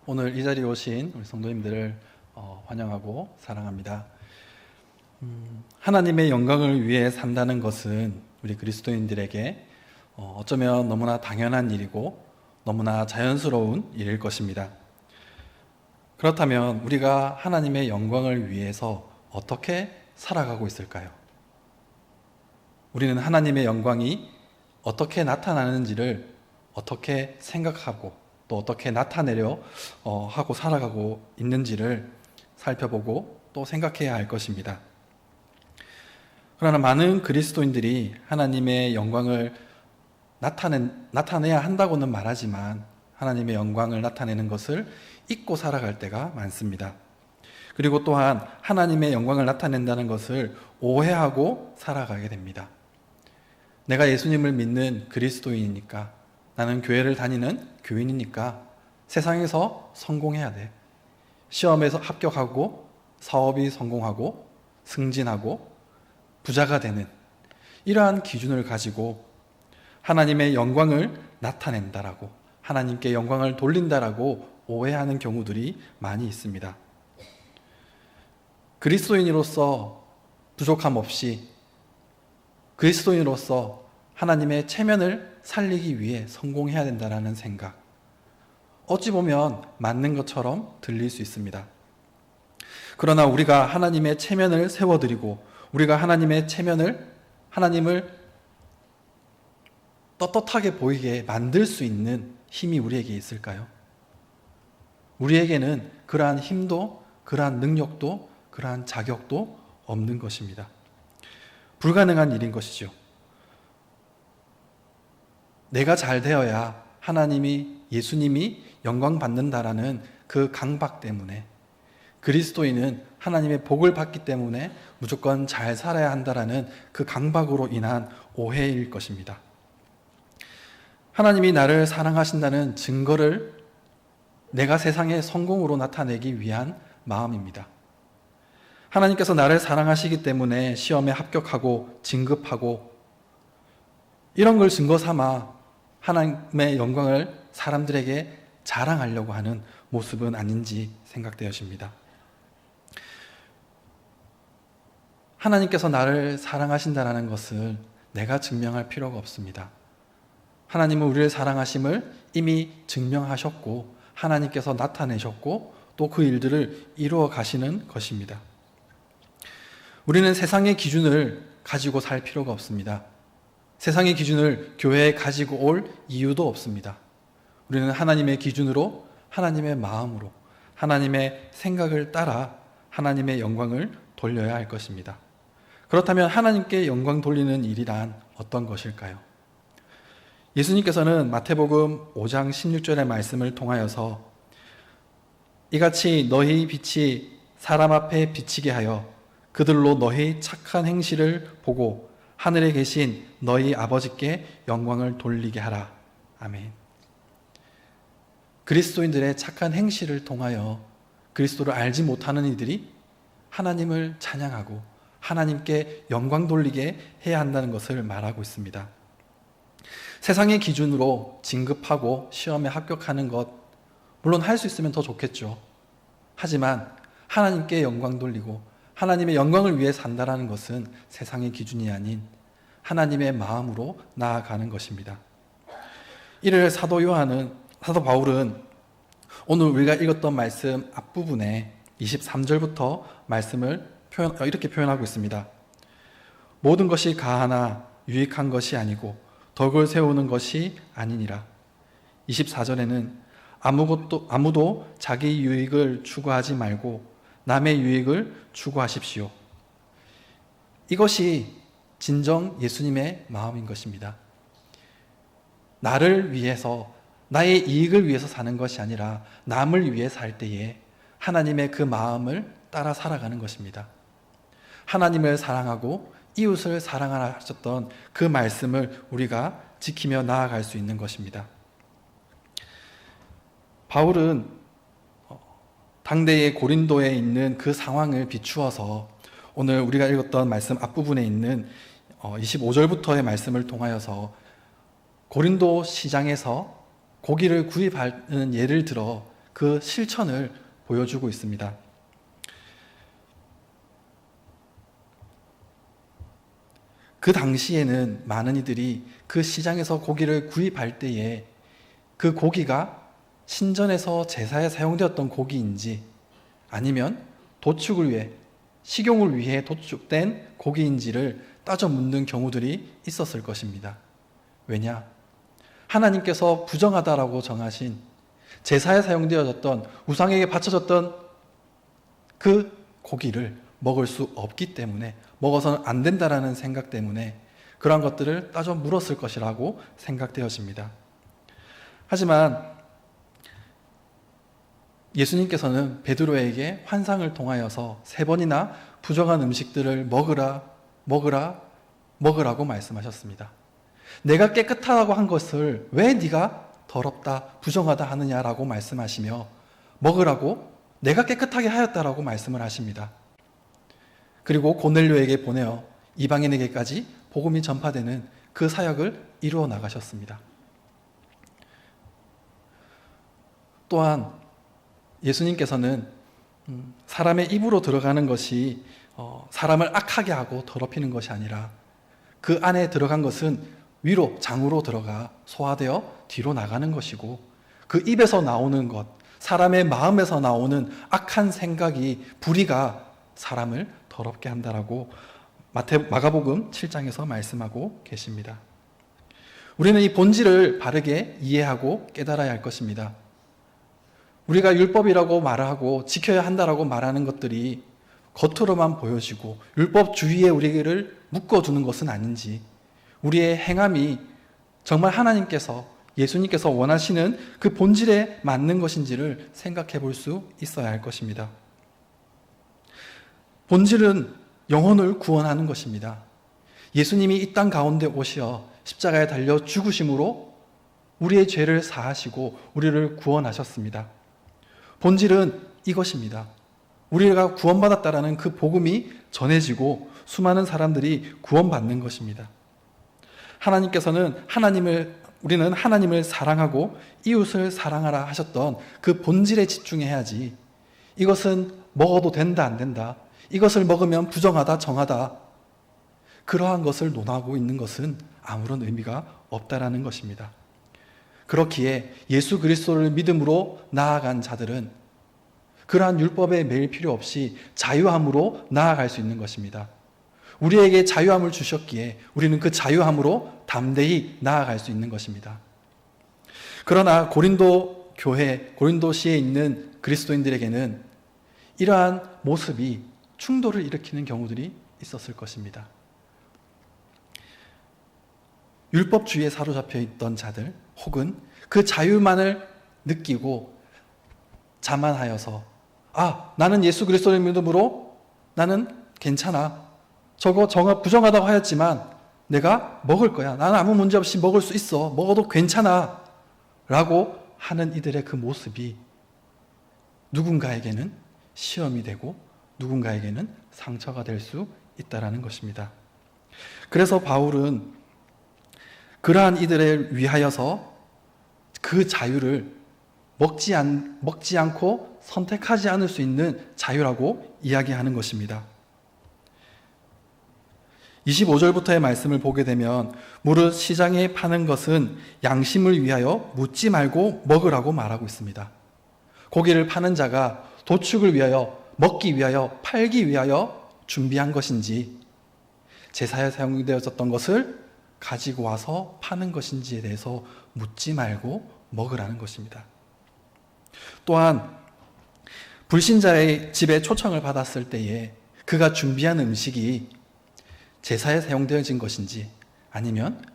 오늘 이 자리에 오신 우리 성도님들을 환영하고 사랑합니다. 하나님의 영광을 위해 산다는 것은 우리 그리스도인들에게 어쩌면 너무나 당연한 일이고 너무나 자연스러운 일일 것입니다. 그렇다면 우리가 하나님의 영광을 위해서 어떻게 살아가고 있을까요? 우리는 하나님의 영광이 어떻게 나타나는지를 어떻게 생각하고 또 어떻게 나타내려 하고 살아가고 있는지를 살펴보고 또 생각해야 할 것입니다. 그러나 많은 그리스도인들이 하나님의 영광을 나타내야 한다고는 말하지만 하나님의 영광을 나타내는 것을 잊고 살아갈 때가 많습니다. 그리고 또한 하나님의 영광을 나타낸다는 것을 오해하고 살아가게 됩니다. 내가 예수님을 믿는 그리스도인이니까, 나는 교회를 다니는 교인이니까 세상에서 성공해야 돼. 시험에서 합격하고 사업이 성공하고 승진하고 부자가 되는 이러한 기준을 가지고 하나님의 영광을 나타낸다라고, 하나님께 영광을 돌린다라고 오해하는 경우들이 많이 있습니다. 그리스도인으로서 부족함 없이, 그리스도인으로서 하나님의 체면을 살리기 위해 성공해야 된다는 생각, 어찌 보면 맞는 것처럼 들릴 수 있습니다. 그러나 우리가 하나님의 체면을 세워드리고 우리가 하나님의 체면을, 하나님을 떳떳하게 보이게 만들 수 있는 힘이 우리에게 있을까요? 우리에게는 그러한 힘도, 그러한 능력도, 그러한 자격도 없는 것입니다. 불가능한 일인 것이죠. 내가 잘 되어야 하나님이, 예수님이 영광 받는다라는 그 강박 때문에, 그리스도인은 하나님의 복을 받기 때문에 무조건 잘 살아야 한다라는 그 강박으로 인한 오해일 것입니다. 하나님이 나를 사랑하신다는 증거를 내가 세상의 성공으로 나타내기 위한 마음입니다. 하나님께서 나를 사랑하시기 때문에 시험에 합격하고 진급하고 이런 걸 증거 삼아 하나님의 영광을 사람들에게 자랑하려고 하는 모습은 아닌지 생각되어집니다. 하나님께서 나를 사랑하신다는 것을 내가 증명할 필요가 없습니다. 하나님은 우리를 사랑하심을 이미 증명하셨고 하나님께서 나타내셨고 또 그 일들을 이루어 가시는 것입니다. 우리는 세상의 기준을 가지고 살 필요가 없습니다. 세상의 기준을 교회에 가지고 올 이유도 없습니다. 우리는 하나님의 기준으로, 하나님의 마음으로, 하나님의 생각을 따라 하나님의 영광을 돌려야 할 것입니다. 그렇다면 하나님께 영광 돌리는 일이란 어떤 것일까요? 예수님께서는 마태복음 5장 16절의 말씀을 통하여서 이같이 너희 빛이 사람 앞에 비치게 하여 그들로 너희 착한 행실을 보고 하늘에 계신 너희 아버지께 영광을 돌리게 하라. 아멘. 그리스도인들의 착한 행실을 통하여 그리스도를 알지 못하는 이들이 하나님을 찬양하고 하나님께 영광 돌리게 해야 한다는 것을 말하고 있습니다. 세상의 기준으로 진급하고 시험에 합격하는 것, 물론 할 수 있으면 더 좋겠죠. 하지만 하나님께 영광 돌리고 하나님의 영광을 위해 산다라는 것은 세상의 기준이 아닌 하나님의 마음으로 나아가는 것입니다. 이를 사도 바울은 오늘 우리가 읽었던 말씀 앞부분에 23절부터 말씀을 이렇게 표현하고 있습니다. 모든 것이 가하나 유익한 것이 아니고 덕을 세우는 것이 아니니라. 24절에는 아무도 자기 유익을 추구하지 말고 남의 유익을 추구하십시오. 이것이 진정 예수님의 마음인 것입니다. 나를 위해서, 나의 이익을 위해서 사는 것이 아니라 남을 위해 살 때에 하나님의 그 마음을 따라 살아가는 것입니다. 하나님을 사랑하고 이웃을 사랑하라 하셨던 그 말씀을 우리가 지키며 나아갈 수 있는 것입니다. 바울은 당대의 고린도에 있는 그 상황을 비추어서 오늘 우리가 읽었던 말씀 앞부분에 있는 25절부터의 말씀을 통하여서 고린도 시장에서 고기를 구입하는 예를 들어 그 실천을 보여주고 있습니다. 그 당시에는 많은 이들이 그 시장에서 고기를 구입할 때에 그 고기가 신전에서 제사에 사용되었던 고기인지 아니면 도축을 위해, 식용을 위해 도축된 고기인지를 따져 묻는 경우들이 있었을 것입니다. 왜냐? 하나님께서 부정하다라고 정하신 제사에 사용되어졌던, 우상에게 바쳐졌던 그 고기를 먹을 수 없기 때문에, 먹어서는 안 된다라는 생각 때문에 그러한 것들을 따져 물었을 것이라고 생각되어집니다. 하지만 예수님께서는 베드로에게 환상을 통하여서 3번이나 부정한 음식들을 먹으라고 말씀하셨습니다. 내가 깨끗하다고 한 것을 왜 네가 더럽다, 부정하다 하느냐라고 말씀하시며 먹으라고 내가 깨끗하게 하였다라고 말씀을 하십니다. 그리고 고넬료에게 보내어 이방인에게까지 복음이 전파되는 그 사역을 이루어 나가셨습니다. 또한 예수님께서는 사람의 입으로 들어가는 것이 사람을 악하게 하고 더럽히는 것이 아니라 그 안에 들어간 것은 위로, 장으로 들어가 소화되어 뒤로 나가는 것이고, 그 입에서 나오는 것, 사람의 마음에서 나오는 악한 생각이, 불의가 사람을 더럽게 한다라고 마가복음 7장에서 말씀하고 계십니다. 우리는 이 본질을 바르게 이해하고 깨달아야 할 것입니다. 우리가 율법이라고 말하고 지켜야 한다라고 말하는 것들이 겉으로만 보여지고 율법주의에 우리를 묶어두는 것은 아닌지, 우리의 행함이 정말 하나님께서, 예수님께서 원하시는 그 본질에 맞는 것인지를 생각해 볼 수 있어야 할 것입니다. 본질은 영혼을 구원하는 것입니다. 예수님이 이 땅 가운데 오시어 십자가에 달려 죽으심으로 우리의 죄를 사하시고 우리를 구원하셨습니다. 본질은 이것입니다. 우리가 구원받았다라는 그 복음이 전해지고 수많은 사람들이 구원받는 것입니다. 우리는 하나님을 사랑하고 이웃을 사랑하라 하셨던 그 본질에 집중해야지, 이것은 먹어도 된다 안 된다, 이것을 먹으면 부정하다 정하다, 그러한 것을 논하고 있는 것은 아무런 의미가 없다라는 것입니다. 그렇기에 예수 그리스도를 믿음으로 나아간 자들은 그러한 율법에 매일 필요 없이 자유함으로 나아갈 수 있는 것입니다. 우리에게 자유함을 주셨기에 우리는 그 자유함으로 담대히 나아갈 수 있는 것입니다. 그러나 고린도시에 있는 그리스도인들에게는 이러한 모습이 충돌을 일으키는 경우들이 있었을 것입니다. 율법주의에 사로잡혀 있던 자들, 혹은 그 자유만을 느끼고 자만하여서 나는 예수 그리스도를 믿음으로 나는 괜찮아, 저거 부정하다고 하였지만 내가 먹을 거야, 나는 아무 문제 없이 먹을 수 있어, 먹어도 괜찮아 라고 하는 이들의 그 모습이 누군가에게는 시험이 되고 누군가에게는 상처가 될 수 있다는 것입니다. 그래서 바울은 그러한 이들을 위하여서 그 자유를 먹지 않고 선택하지 않을 수 있는 자유라고 이야기하는 것입니다. 25절부터의 말씀을 보게 되면 무릇 시장에 파는 것은 양심을 위하여 묻지 말고 먹으라고 말하고 있습니다. 고기를 파는 자가 도축을 위하여, 먹기 위하여, 팔기 위하여 준비한 것인지, 제사에 사용되었던 것을 가지고 와서 파는 것인지에 대해서 묻지 말고 먹으라는 것입니다. 또한 불신자의 집에 초청을 받았을 때에 그가 준비한 음식이 제사에 사용되어진 것인지 아니면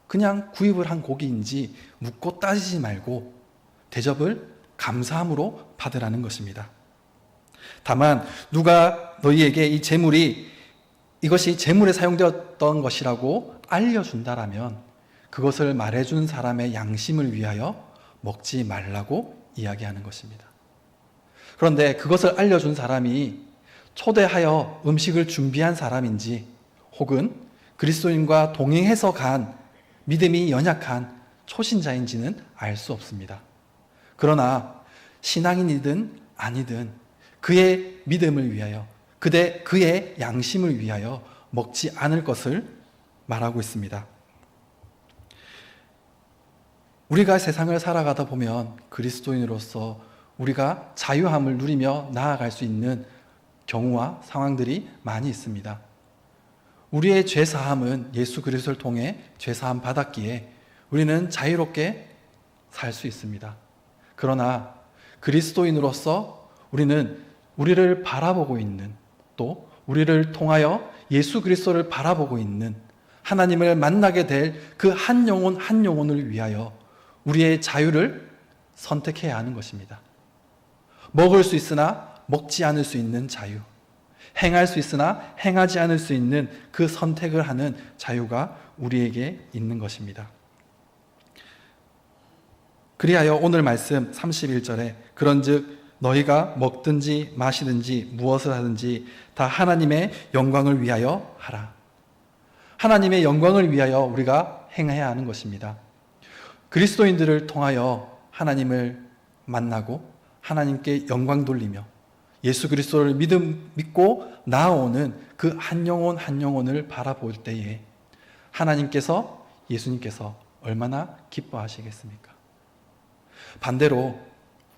그냥 구입을 한 고기인지 묻고 따지지 말고 대접을 감사함으로 받으라는 것입니다. 다만 누가 너희에게 이것이 제물에 사용되었던 것이라고 알려준다라면 그것을 말해준 사람의 양심을 위하여 먹지 말라고 이야기하는 것입니다. 그런데 그것을 알려준 사람이 초대하여 음식을 준비한 사람인지 혹은 그리스도인과 동행해서 간 믿음이 연약한 초신자인지는 알 수 없습니다. 그러나 신앙인이든 아니든 그의 믿음을 위하여, 그의 양심을 위하여 먹지 않을 것을 말하고 있습니다. 우리가 세상을 살아가다 보면 그리스도인으로서 우리가 자유함을 누리며 나아갈 수 있는 경우와 상황들이 많이 있습니다. 우리의 죄사함은 예수 그리스도를 통해 죄사함 받았기에 우리는 자유롭게 살 수 있습니다. 그러나 그리스도인으로서 우리는 우리를 바라보고 있는, 또 우리를 통하여 예수 그리스도를 바라보고 있는 하나님을 만나게 될 그 한 영혼 한 영혼을 위하여 우리의 자유를 선택해야 하는 것입니다. 먹을 수 있으나 먹지 않을 수 있는 자유, 행할 수 있으나 행하지 않을 수 있는 그 선택을 하는 자유가 우리에게 있는 것입니다. 그리하여 오늘 말씀 31절에 그런즉 너희가 먹든지 마시든지 무엇을 하든지 다 하나님의 영광을 위하여 하라. 하나님의 영광을 위하여 우리가 행해야 하는 것입니다. 그리스도인들을 통하여 하나님을 만나고 하나님께 영광 돌리며 예수 그리스도를 믿고 나아오는 그 한 영혼 한 영혼을 바라볼 때에 하나님께서, 예수님께서 얼마나 기뻐하시겠습니까? 반대로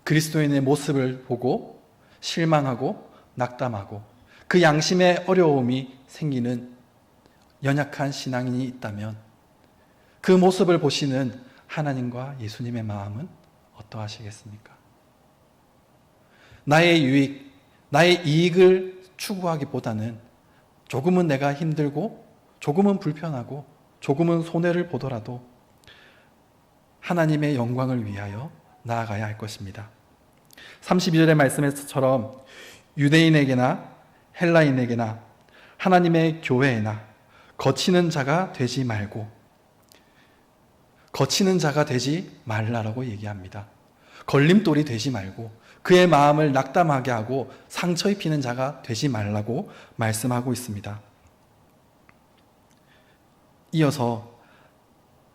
그리스도인의 모습을 보고 실망하고 낙담하고 그 양심의 어려움이 생기는 연약한 신앙인이 있다면 그 모습을 보시는 하나님과 예수님의 마음은 어떠하시겠습니까? 나의 유익, 나의 이익을 추구하기보다는 조금은 내가 힘들고 조금은 불편하고 조금은 손해를 보더라도 하나님의 영광을 위하여 나아가야 할 것입니다. 32절의 말씀에서처럼 유대인에게나 헬라인에게나 하나님의 교회에나 거치는 자가 되지 말고, 거치는 자가 되지 말라라고 얘기합니다. 걸림돌이 되지 말고 그의 마음을 낙담하게 하고 상처 입히는 자가 되지 말라고 말씀하고 있습니다. 이어서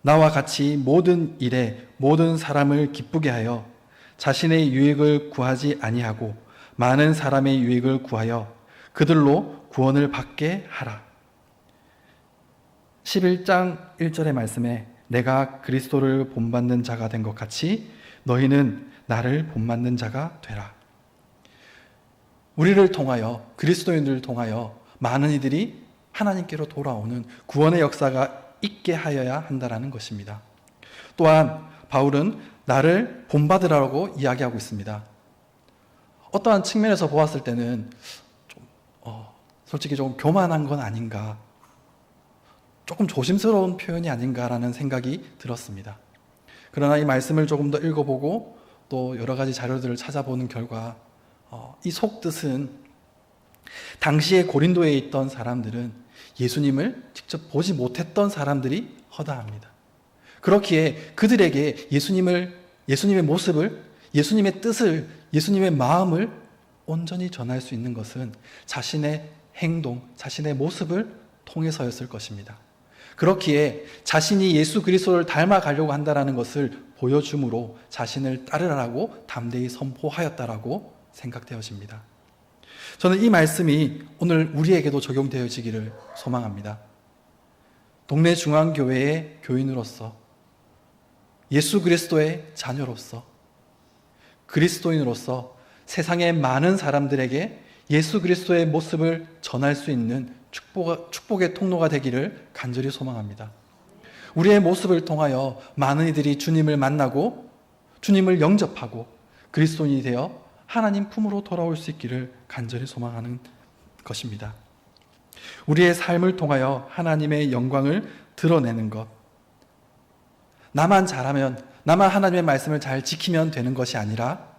나와 같이 모든 일에 모든 사람을 기쁘게 하여 자신의 유익을 구하지 아니하고 많은 사람의 유익을 구하여 그들로 구원을 받게 하라. 11장 1절의 말씀에 내가 그리스도를 본받는 자가 된 것 같이 너희는 나를 본받는 자가 되라. 우리를 통하여, 그리스도인들을 통하여 많은 이들이 하나님께로 돌아오는 구원의 역사가 있게 하여야 한다는 것입니다. 또한 바울은 나를 본받으라고 이야기하고 있습니다. 어떠한 측면에서 보았을 때는 솔직히 조금 교만한 건 아닌가, 조금 조심스러운 표현이 아닌가라는 생각이 들었습니다. 그러나 이 말씀을 조금 더 읽어보고 또 여러 가지 자료들을 찾아보는 결과 이 속뜻은 당시에 고린도에 있던 사람들은 예수님을 직접 보지 못했던 사람들이 허다합니다. 그렇기에 그들에게 예수님의 모습을, 예수님의 뜻을, 예수님의 마음을 온전히 전할 수 있는 것은 자신의 행동, 자신의 모습을 통해서였을 것입니다. 그렇기에 자신이 예수 그리스도를 닮아가려고 한다는 것을 보여줌으로 자신을 따르라고 담대히 선포하였다라고 생각되어집니다. 저는 이 말씀이 오늘 우리에게도 적용되어지기를 소망합니다. 동네 중앙교회의 교인으로서, 예수 그리스도의 자녀로서, 그리스도인으로서 세상의 많은 사람들에게 예수 그리스도의 모습을 전할 수 있는 축복의 통로가 되기를 간절히 소망합니다. 우리의 모습을 통하여 많은 이들이 주님을 만나고 주님을 영접하고 그리스도인이 되어 하나님 품으로 돌아올 수 있기를 간절히 소망하는 것입니다. 우리의 삶을 통하여 하나님의 영광을 드러내는 것, 나만 잘하면, 나만 하나님의 말씀을 잘 지키면 되는 것이 아니라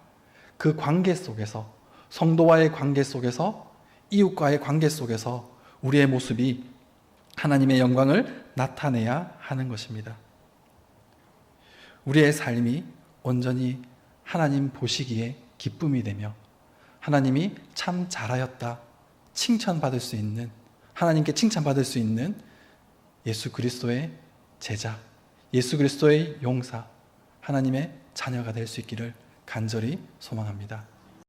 그 관계 속에서, 성도와의 관계 속에서, 이웃과의 관계 속에서 우리의 모습이 하나님의 영광을 나타내야 하는 것입니다. 우리의 삶이 온전히 하나님 보시기에 기쁨이 되며 하나님이 참 잘하였다 칭찬받을 수 있는, 하나님께 칭찬받을 수 있는 예수 그리스도의 제자, 예수 그리스도의 용사, 하나님의 자녀가 될 수 있기를 간절히 소망합니다.